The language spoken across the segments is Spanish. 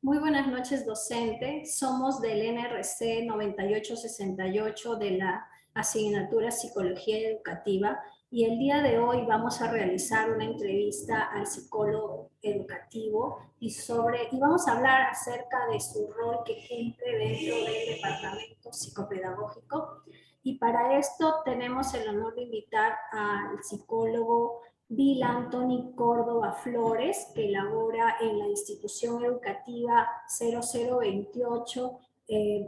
Muy buenas noches, docente. Somos del NRC 9868 de la asignatura Psicología Educativa y el día de hoy vamos a realizar una entrevista al psicólogo educativo y vamos a hablar acerca de su rol que cumple dentro del departamento psicopedagógico. Y para esto tenemos el honor de invitar al psicólogo Bill Anthony Córdoba Flores, que labora en la institución educativa 0028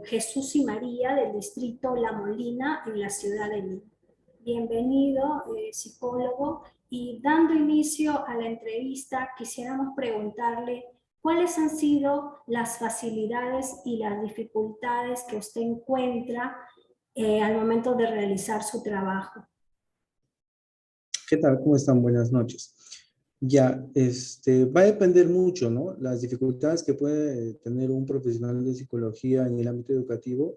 Jesús y María del distrito La Molina en la ciudad de Lima. Bienvenido, psicólogo, y dando inicio a la entrevista quisiéramos preguntarle cuáles han sido las facilidades y las dificultades que usted encuentra al momento de realizar su trabajo. ¿Qué tal? ¿Cómo están? Buenas noches. Ya, va a depender mucho, ¿no? Las dificultades que puede tener un profesional de psicología en el ámbito educativo.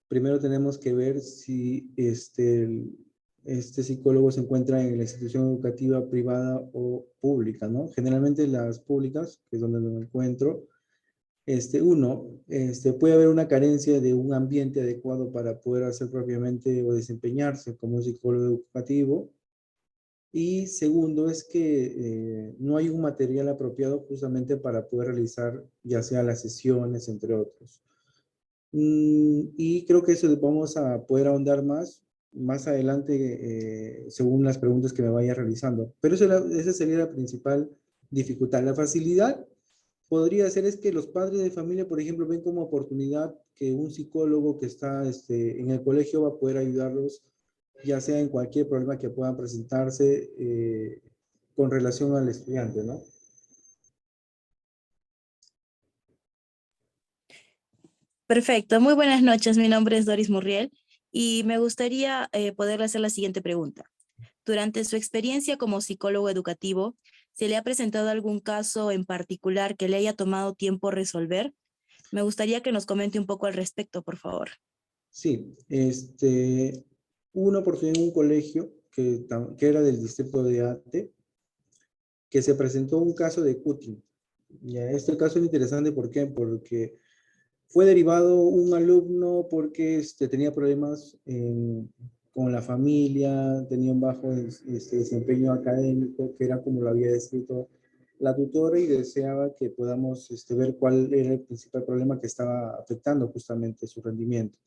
Primero tenemos que ver si este psicólogo se encuentra en la institución educativa privada o pública, ¿no? Generalmente las públicas, que es donde me encuentro, puede haber una carencia de un ambiente adecuado para poder hacer propiamente o desempeñarse como un psicólogo educativo. Y segundo es que no hay un material apropiado justamente para poder realizar ya sea las sesiones, entre otros. Y creo que eso vamos a poder ahondar más adelante según las preguntas que me vaya realizando. Pero esa sería la principal dificultad. La facilidad podría ser es que los padres de familia, por ejemplo, ven como oportunidad que un psicólogo que está en el colegio va a poder ayudarlos ya sea en cualquier problema que puedan presentarse con relación al estudiante, ¿no? Perfecto, muy buenas noches. Mi nombre es Doris Murriel y me gustaría poderle hacer la siguiente pregunta. Durante su experiencia como psicólogo educativo, ¿se le ha presentado algún caso en particular que le haya tomado tiempo resolver? Me gustaría que nos comente un poco al respecto, por favor. Sí, hubo una oportunidad en un colegio que era del distrito de Ate, que se presentó un caso de cutting. Ya, este caso es interesante, ¿por qué? Porque fue derivado un alumno porque tenía problemas con la familia, tenía un bajo desempeño académico, que era como lo había descrito la tutora, y deseaba que podamos ver cuál era el principal problema que estaba afectando justamente su rendimiento.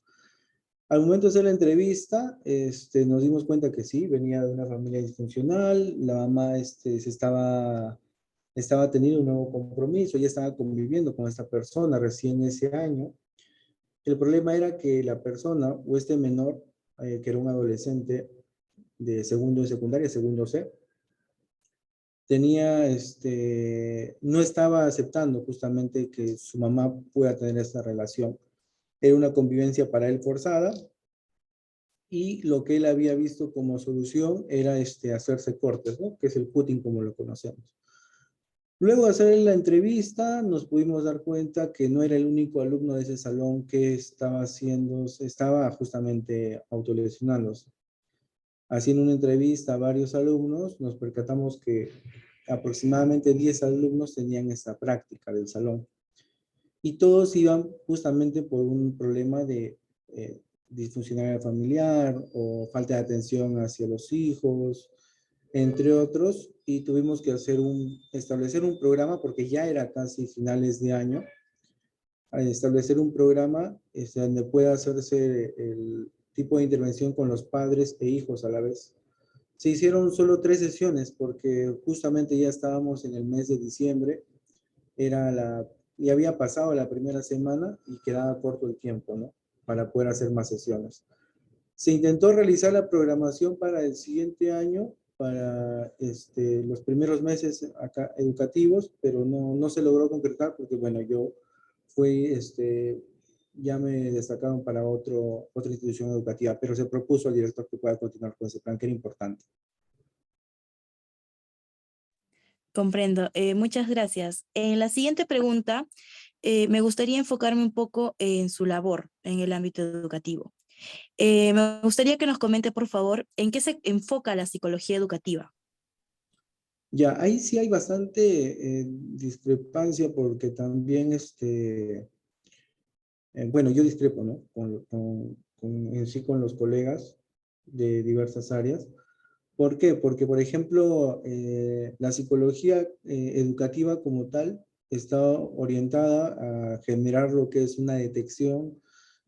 Al momento de hacer la entrevista, nos dimos cuenta que sí, venía de una familia disfuncional, la mamá estaba teniendo un nuevo compromiso, ya estaba conviviendo con esta persona recién ese año. El problema era que la persona o este menor, que era un adolescente de segundo de secundaria, segundo C, no estaba aceptando justamente que su mamá pueda tener esta relación. Era una convivencia para él forzada, y lo que él había visto como solución era hacerse cortes, ¿no? Que es el cutting como lo conocemos. Luego de hacer la entrevista, nos pudimos dar cuenta que no era el único alumno de ese salón que estaba justamente autolesionándose. Haciendo una entrevista a varios alumnos, nos percatamos que aproximadamente 10 alumnos tenían esta práctica del salón. Y todos iban justamente por un problema de disfuncionalidad familiar o falta de atención hacia los hijos, entre otros, y tuvimos que establecer un programa, porque ya era casi finales de año, establecer un programa donde pueda hacerse el tipo de intervención con los padres e hijos a la vez. Se hicieron solo 3 sesiones porque justamente ya estábamos en el mes de diciembre, y había pasado la primera semana y quedaba corto el tiempo, ¿no? Para poder hacer más sesiones. Se intentó realizar la programación para el siguiente año, para los primeros meses educativos, pero no se logró concretar porque, bueno, yo fui, ya me destacaron para otra institución educativa, pero se propuso al director que pueda continuar con ese plan, que era importante. Comprendo. Muchas gracias. En la siguiente pregunta, me gustaría enfocarme un poco en su labor en el ámbito educativo. Me gustaría que nos comente, por favor, en qué se enfoca la psicología educativa. Ya, ahí sí hay bastante discrepancia porque también, bueno, yo discrepo, ¿no? En sí con los colegas de diversas áreas. ¿Por qué? Porque, por ejemplo, la psicología educativa como tal está orientada a generar lo que es una detección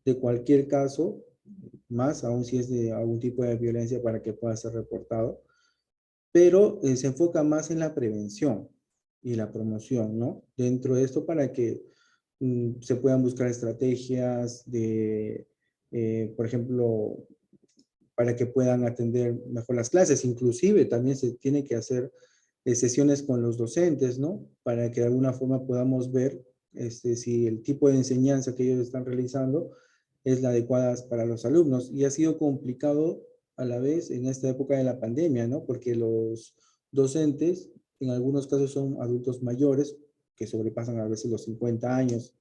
de cualquier caso, más aún si es de algún tipo de violencia para que pueda ser reportado, pero se enfoca más en la prevención y la promoción, ¿no? Dentro de esto para que se puedan buscar estrategias de, por ejemplo, para que puedan atender mejor las clases. Inclusive también se tiene que hacer sesiones con los docentes, ¿no? Para que de alguna forma podamos ver si el tipo de enseñanza que ellos están realizando es la adecuada para los alumnos. Y ha sido complicado a la vez en esta época de la pandemia, ¿no? Porque los docentes en algunos casos son adultos mayores que sobrepasan a veces los 50 años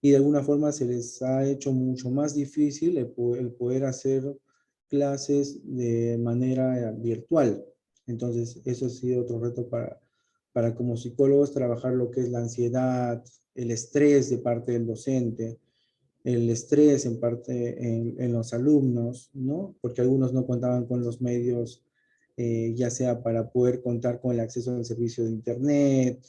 y de alguna forma se les ha hecho mucho más difícil el poder hacer clases de manera virtual. Entonces, eso ha sido otro reto para como psicólogos trabajar lo que es la ansiedad, el estrés de parte del docente, el estrés en parte en los alumnos, ¿no? Porque algunos no contaban con los medios, ya sea para poder contar con el acceso al servicio de Internet.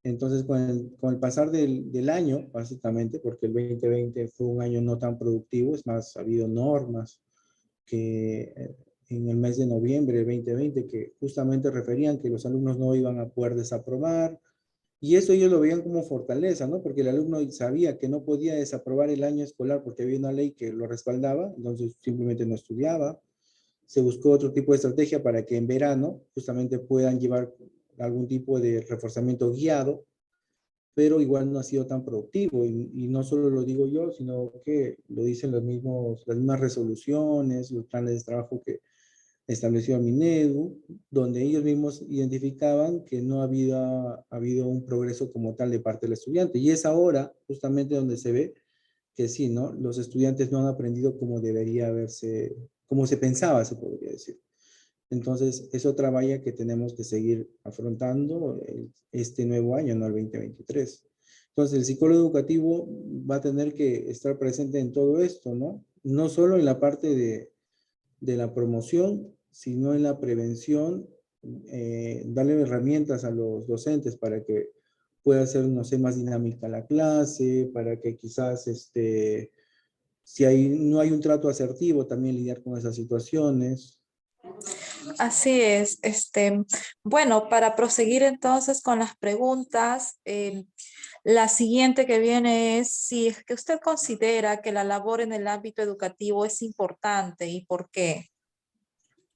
Entonces, con el pasar del año, básicamente, porque el 2020 fue un año no tan productivo, es más, ha habido normas que en el mes de noviembre del 2020 que justamente referían que los alumnos no iban a poder desaprobar, y eso ellos lo veían como fortaleza, ¿no? Porque el alumno sabía que no podía desaprobar el año escolar porque había una ley que lo respaldaba, entonces simplemente no estudiaba. Se buscó otro tipo de estrategia para que en verano justamente puedan llevar algún tipo de reforzamiento guiado, pero igual no ha sido tan productivo. Y no solo lo digo yo, sino que lo dicen las mismas resoluciones, los planes de trabajo que estableció Minedu, donde ellos mismos identificaban que no había habido un progreso como tal de parte del estudiante. Y es ahora justamente donde se ve que sí, ¿no? Los estudiantes no han aprendido como debería haberse, como se pensaba, se podría decir. Entonces, es otra valla que tenemos que seguir afrontando este nuevo año, no el 2023. Entonces, el psicólogo educativo va a tener que estar presente en todo esto, ¿no? No solo en la parte de la promoción, sino en la prevención, darle herramientas a los docentes para que pueda ser, no sé, más dinámica la clase, para que quizás, si no hay un trato asertivo, también lidiar con esas situaciones. Así es. Bueno, para proseguir entonces con las preguntas, la siguiente que viene es si es que usted considera que la labor en el ámbito educativo es importante y por qué.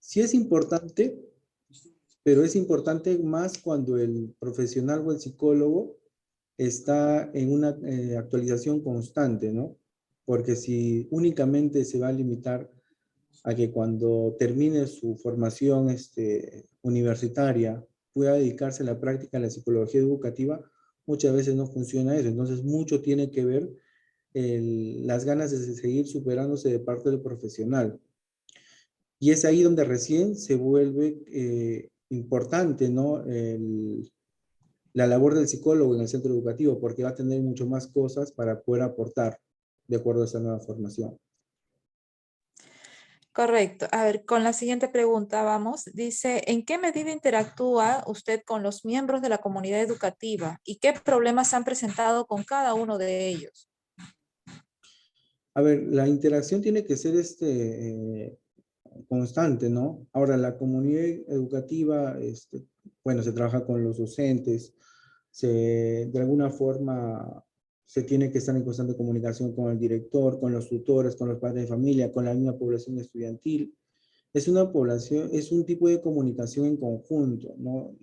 Sí es importante, pero es importante más cuando el profesional o el psicólogo está en una actualización constante, ¿no? Porque si únicamente se va a limitar a que cuando termine su formación universitaria pueda dedicarse a la práctica de la psicología educativa, muchas veces no funciona eso. Entonces, mucho tiene que ver las ganas de seguir superándose de parte del profesional. Y es ahí donde recién se vuelve importante, ¿no? La labor del psicólogo en el centro educativo, porque va a tener mucho más cosas para poder aportar de acuerdo a esa nueva formación. Correcto. A ver, con la siguiente pregunta vamos. Dice, ¿en qué medida interactúa usted con los miembros de la comunidad educativa y qué problemas se han presentado con cada uno de ellos? A ver, la interacción tiene que ser constante, ¿no? Ahora, la comunidad educativa, bueno, se trabaja con los docentes, de alguna forma se tiene que estar en constante comunicación con el director, con los tutores, con los padres de familia, con la misma población estudiantil. Es una población, es un tipo de comunicación en conjunto, ¿no?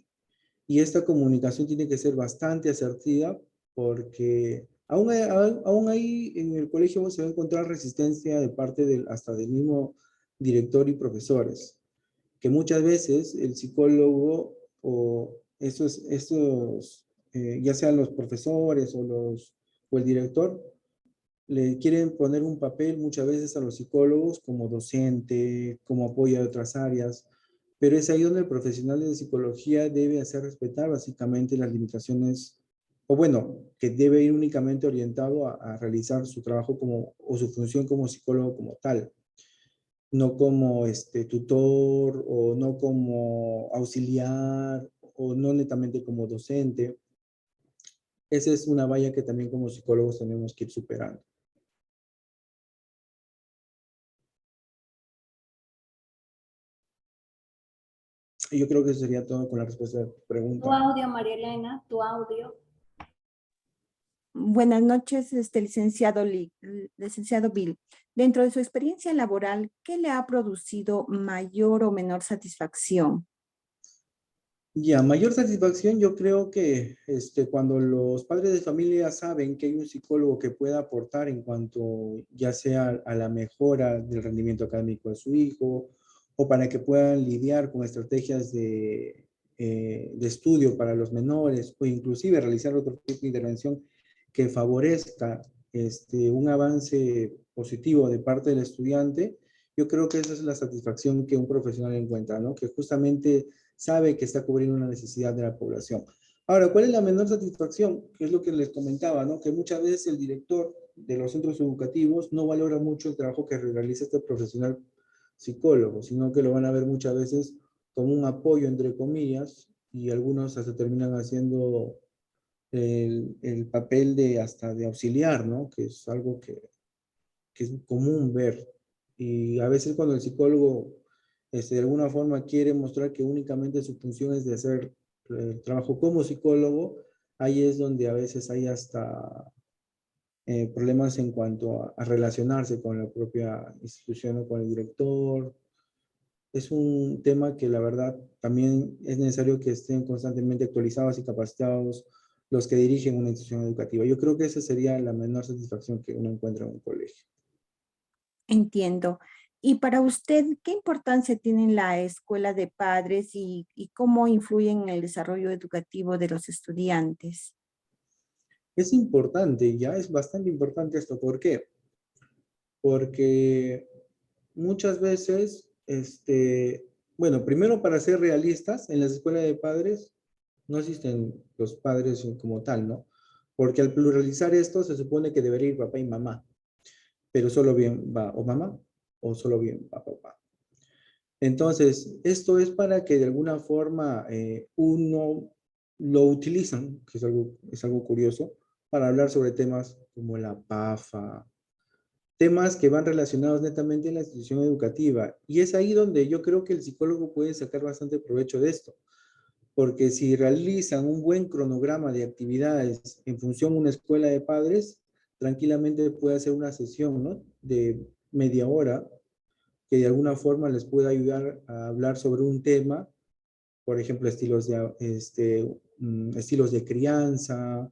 Y esta comunicación tiene que ser bastante asertiva porque aún ahí en el colegio se va a encontrar resistencia de parte hasta del mismo director y profesores, que muchas veces el psicólogo o ya sean los profesores o el director, le quieren poner un papel muchas veces a los psicólogos como docente, como apoyo de otras áreas, Pero es ahí donde el profesional de psicología debe hacer respetar básicamente las limitaciones, o bueno, que debe ir únicamente orientado a realizar su trabajo como, o su función como psicólogo como tal, no como tutor o no como auxiliar o no netamente como docente. Esa es una valla que también como psicólogos tenemos que ir superando. Y yo creo que eso sería todo con la respuesta a tu Tu pregunta. audio, María Elena, tu audio. Buenas noches, licenciado Bill. Dentro de su experiencia laboral, ¿qué le ha producido mayor o menor satisfacción? Ya, mayor satisfacción yo creo que cuando los padres de familia saben que hay un psicólogo que pueda aportar en cuanto ya sea a la mejora del rendimiento académico de su hijo o para que puedan lidiar con estrategias de estudio para los menores o inclusive realizar otro tipo de intervención que favorezca un avance positivo de parte del estudiante, yo creo que esa es la satisfacción que un profesional encuentra, ¿no? Que justamente sabe que está cubriendo una necesidad de la población. Ahora, ¿cuál es la menor satisfacción? Que es lo que les comentaba, ¿no? Que muchas veces el director de los centros educativos no valora mucho el trabajo que realiza este profesional psicólogo, sino que lo van a ver muchas veces como un apoyo, entre comillas, y algunos hasta terminan haciendo el papel de hasta de auxiliar, ¿no? Que es algo que es común ver. Y a veces cuando el psicólogo de alguna forma quiere mostrar que únicamente su función es de hacer el trabajo como psicólogo, ahí es donde a veces hay hasta problemas en cuanto a relacionarse con la propia institución o con el director. Es un tema que la verdad también es necesario que estén constantemente actualizados y capacitados los que dirigen una institución educativa. Yo creo que esa sería la menor satisfacción que uno encuentra en un colegio. Entiendo. Y para usted, ¿qué importancia tiene la escuela de padres y cómo influyen en el desarrollo educativo de los estudiantes? Es importante, ya es bastante importante esto. ¿Por qué? Porque muchas veces, bueno, primero para ser realistas, en las escuelas de padres no existen los padres como tal, ¿no? Porque al pluralizar esto se supone que debería ir papá y mamá, pero solo bien va o mamá o solo bien va papá. Entonces, esto es para que de alguna forma uno lo utilizan, que es algo curioso, para hablar sobre temas como la PAFA, temas que van relacionados netamente en la institución educativa. Y es ahí donde yo creo que el psicólogo puede sacar bastante provecho de esto, porque si realizan un buen cronograma de actividades en función de una escuela de padres, tranquilamente puede hacer una sesión, ¿no? De media hora que de alguna forma les pueda ayudar a hablar sobre un tema, por ejemplo, estilos de crianza,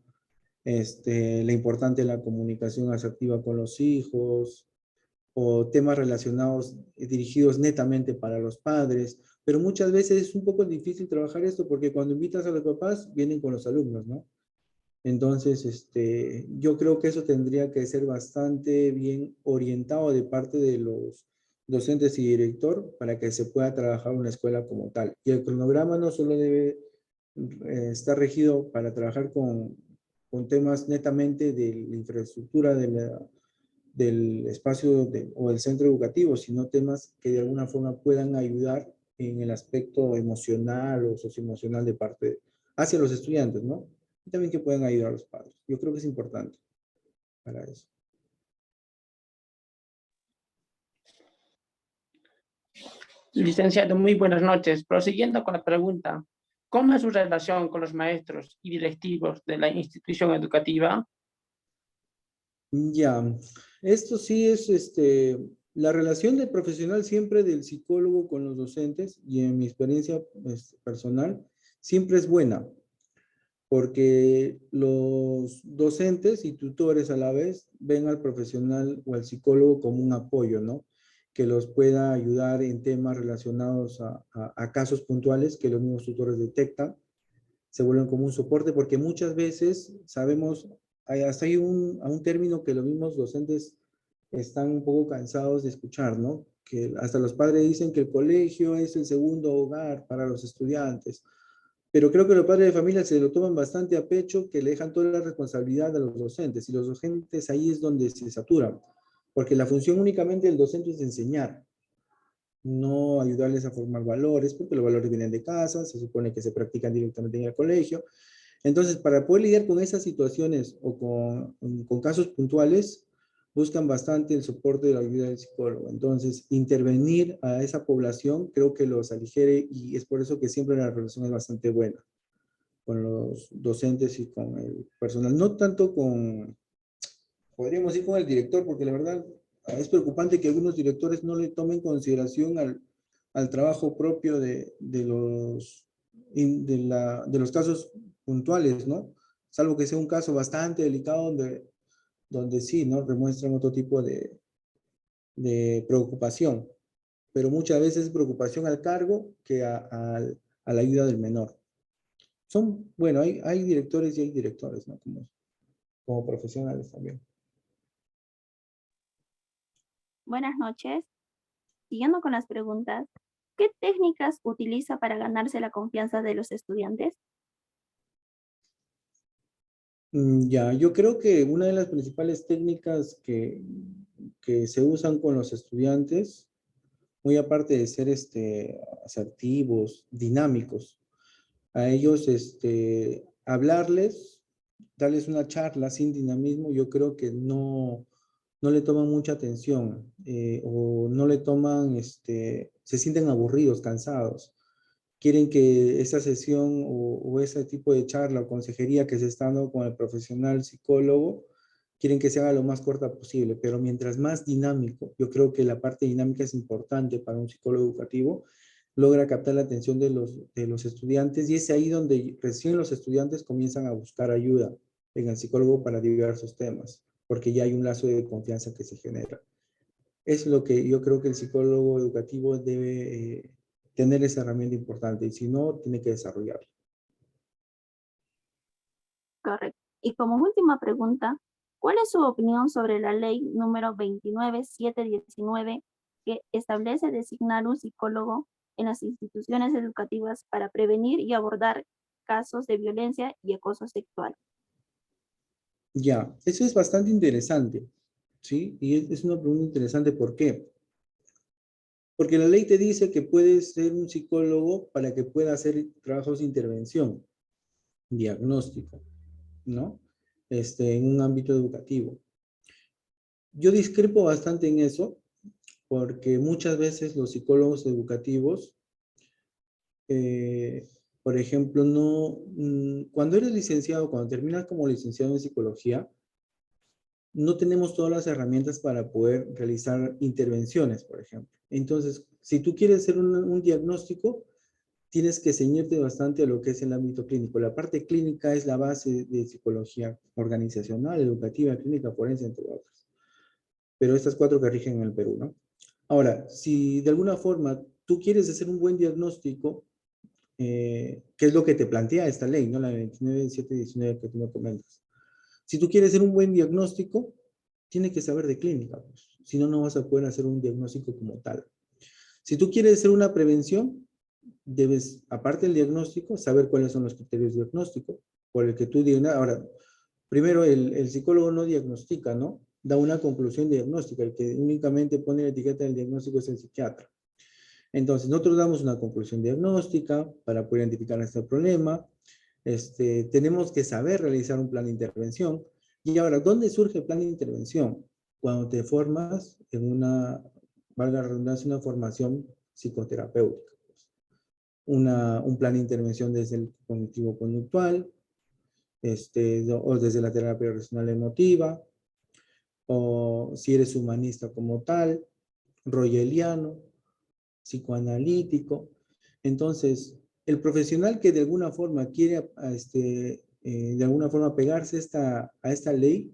la importancia de la comunicación asertiva con los hijos, o temas relacionados, dirigidos netamente para los padres, pero muchas veces es un poco difícil trabajar esto porque cuando invitas a los papás, vienen con los alumnos, ¿no? Entonces, yo creo que eso tendría que ser bastante bien orientado de parte de los docentes y director para que se pueda trabajar una escuela como tal. Y el cronograma no solo debe estar regido para trabajar con temas netamente de la infraestructura del espacio o del centro educativo, sino temas que de alguna forma puedan ayudar en el aspecto emocional o socioemocional de parte hacia los estudiantes, ¿no? Y también que puedan ayudar a los padres. Yo creo que es importante para eso. Licenciado, muy buenas noches. Prosiguiendo con la pregunta, ¿cómo es su relación con los maestros y directivos de la institución educativa? Ya, esto sí es la relación del profesional siempre del psicólogo con los docentes y en mi experiencia personal siempre es buena, porque los docentes y tutores a la vez ven al profesional o al psicólogo como un apoyo, ¿no? Que los pueda ayudar en temas relacionados a casos puntuales que los mismos tutores detectan, se vuelven como un soporte, porque muchas veces sabemos, hasta hay un término que los mismos docentes están un poco cansados de escuchar, ¿no? que hasta los padres dicen que el colegio es el segundo hogar para los estudiantes. Pero creo que los padres de familia se lo toman bastante a pecho, que le dejan toda la responsabilidad a los docentes. Y los docentes ahí es donde se saturan. Porque la función únicamente del docente es enseñar, no ayudarles a formar valores, porque los valores vienen de casa, se supone que se practican directamente en el colegio. Entonces, para poder lidiar con esas situaciones o con casos puntuales, buscan bastante el soporte de la ayuda del psicólogo. Entonces, intervenir a esa población creo que los aligere y es por eso que siempre la relación es bastante buena con los docentes y con el personal. No tanto con, podríamos ir con el director, porque la verdad es preocupante que algunos directores no le tomen consideración al trabajo propio de los casos puntuales, ¿no? Salvo que sea un caso bastante delicado donde sí, ¿no? Demuestran otro tipo de preocupación, pero muchas veces es preocupación al cargo que a la ayuda del menor. Bueno, hay directores y hay directores, ¿no? Como profesionales también. Buenas noches. Siguiendo con las preguntas, ¿qué técnicas utiliza para ganarse la confianza de los estudiantes? Ya, yo creo que una de las principales técnicas que se usan con los estudiantes, muy aparte de ser asertivos, dinámicos, a ellos hablarles, darles una charla sin dinamismo, yo creo que no le toman mucha atención o no le toman, se sienten aburridos, cansados. Quieren que esa sesión o ese tipo de charla o consejería que se está dando con el profesional psicólogo, quieren que se haga lo más corta posible, pero mientras más dinámico, yo creo que la parte dinámica es importante para un psicólogo educativo, logra captar la atención de los estudiantes y es ahí donde recién los estudiantes comienzan a buscar ayuda en el psicólogo para diversos temas, porque ya hay un lazo de confianza que se genera. Es lo que yo creo que el psicólogo educativo debe tener esa herramienta importante y si no, tiene que desarrollarla. Correcto. Y como última pregunta, ¿cuál es su opinión sobre la ley número 29719 que establece designar un psicólogo en las instituciones educativas para prevenir y abordar casos de violencia y acoso sexual? Ya, eso es bastante interesante, ¿sí? Y es una pregunta interesante, ¿por qué? Porque la ley te dice que puedes ser un psicólogo para que pueda hacer trabajos de intervención, diagnóstico, ¿no? En un ámbito educativo. Yo discrepo bastante en eso, porque muchas veces los psicólogos educativos, por ejemplo, cuando eres licenciado, cuando terminas como licenciado en psicología, no tenemos todas las herramientas para poder realizar intervenciones, por ejemplo. Entonces, si tú quieres hacer un diagnóstico, tienes que ceñirte bastante a lo que es el ámbito clínico. La parte clínica es la base de psicología organizacional, educativa, clínica, forense, entre otras. Pero estas 4 que rigen en el Perú, ¿no? Ahora, si de alguna forma tú quieres hacer un buen diagnóstico, ¿qué es lo que te plantea esta ley, ¿no? La 29719 que tú me comentas. Si tú quieres hacer un buen diagnóstico, tienes que saber de clínica, pues. Si no, no vas a poder hacer un diagnóstico como tal. Si tú quieres hacer una prevención, debes, aparte del diagnóstico, saber cuáles son los criterios de diagnóstico, por el que tú digas. Ahora, primero, el psicólogo no diagnostica, ¿no? Da una conclusión diagnóstica. El que únicamente pone la etiqueta del diagnóstico es el psiquiatra. Entonces, nosotros damos una conclusión diagnóstica para poder identificar este problema. Tenemos que saber realizar un plan de intervención. Y ahora, ¿dónde surge el plan de intervención? Cuando te formas en valga la redundancia, una formación psicoterapéutica. Un plan de intervención desde el cognitivo-conductual, o desde la terapia relacional emotiva, o si eres humanista como tal, rogeliano, psicoanalítico. Entonces, el profesional que de alguna forma quiere de alguna forma pegarse a esta ley,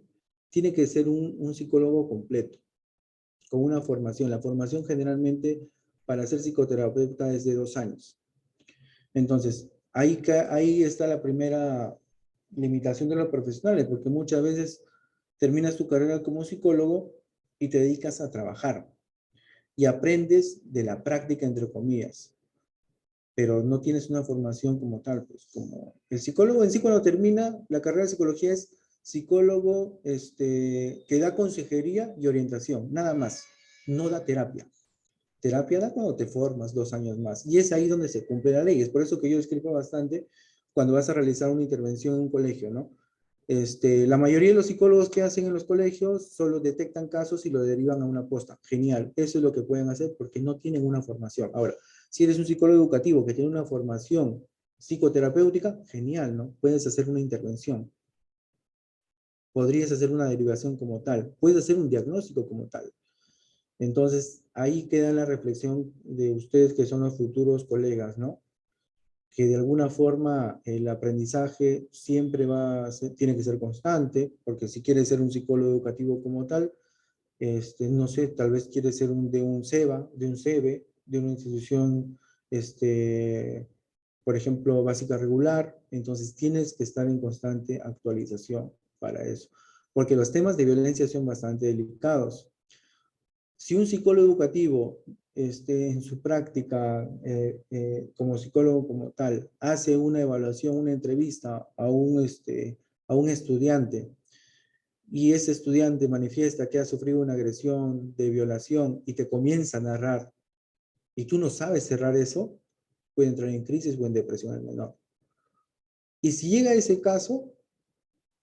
tiene que ser un psicólogo completo, con una formación. La formación generalmente para ser psicoterapeuta es de 2 años. Entonces, ahí está la primera limitación de los profesionales, porque muchas veces terminas tu carrera como psicólogo y te dedicas a trabajar. y aprendes de la práctica, entre comillas, pero no tienes una formación como tal, pues como el psicólogo en sí cuando termina la carrera de psicología es psicólogo que da consejería y orientación, nada más, no da terapia. Terapia da cuando te formas 2 años más, y es ahí donde se cumple la ley. Es por eso que yo escribo bastante cuando vas a realizar una intervención en un colegio, ¿no? La mayoría de los psicólogos que hacen en los colegios solo detectan casos y lo derivan a una posta. Genial, eso es lo que pueden hacer porque no tienen una formación. Ahora, si eres un psicólogo educativo que tiene una formación psicoterapéutica, genial, ¿no? Puedes hacer una intervención. Podrías hacer una derivación como tal. Puedes hacer un diagnóstico como tal. Entonces, ahí queda la reflexión de ustedes que son los futuros colegas, ¿no? Que de alguna forma el aprendizaje siempre tiene que ser constante, porque si quieres ser un psicólogo educativo como tal, no sé, tal vez quieres ser de un SEBA, de un CEBE, de una institución, por ejemplo, básica regular, entonces tienes que estar en constante actualización para eso, porque los temas de violencia son bastante delicados. Si un psicólogo educativo en su práctica como psicólogo como tal hace una evaluación, una entrevista a un estudiante y ese estudiante manifiesta que ha sufrido una agresión de violación y te comienza a narrar y tú no sabes cerrar eso, puede entrar en crisis o en depresión el menor. Y si llega a ese caso,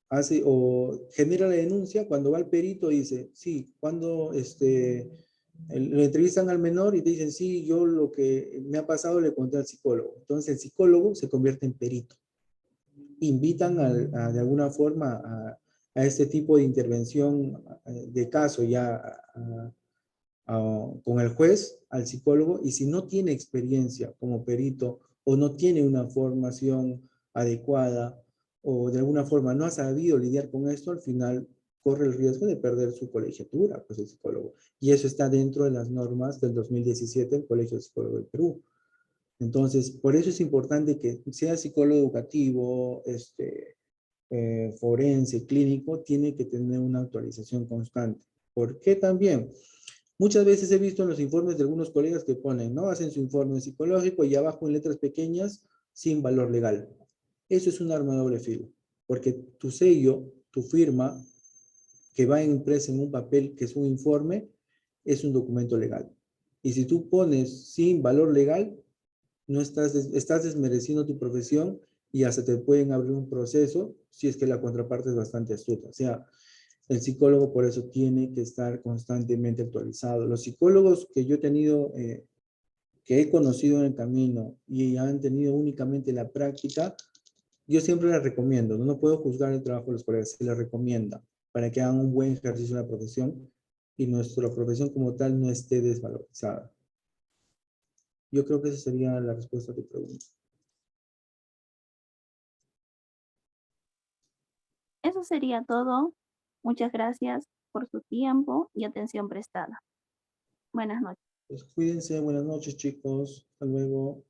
hace o genera la denuncia, cuando va el perito dice, sí, cuando lo entrevistan al menor y te dicen, sí, yo lo que me ha pasado le conté al psicólogo. Entonces el psicólogo se convierte en perito. Invitan de alguna forma a este tipo de intervención de caso ya con el juez, al psicólogo, y si no tiene experiencia como perito o no tiene una formación adecuada o de alguna forma no ha sabido lidiar con esto, al final corre el riesgo de perder su colegiatura, pues el psicólogo. Y eso está dentro de las normas del 2017 del Colegio de Psicólogos del Perú. Entonces, por eso es importante que sea psicólogo educativo, forense, clínico, tiene que tener una actualización constante. ¿Por qué también? Muchas veces he visto en los informes de algunos colegas que ponen, ¿no? Hacen su informe psicológico y abajo en letras pequeñas, sin valor legal. Eso es un arma de doble filo, porque tu sello, tu firma, que va impresa en un papel que es un informe, es un documento legal. Y si tú pones sin valor legal, no estás desmereciendo tu profesión y hasta te pueden abrir un proceso si es que la contraparte es bastante astuta. O sea, el psicólogo por eso tiene que estar constantemente actualizado. Los psicólogos que yo he tenido, que he conocido en el camino y han tenido únicamente la práctica, yo siempre les recomiendo, no puedo juzgar el trabajo de los colegas, se les recomienda para que hagan un buen ejercicio de la profesión y nuestra profesión como tal no esté desvalorizada. Yo creo que esa sería la respuesta a tu pregunta. Eso sería todo. Muchas gracias por su tiempo y atención prestada. Buenas noches. Pues cuídense, buenas noches chicos, hasta luego.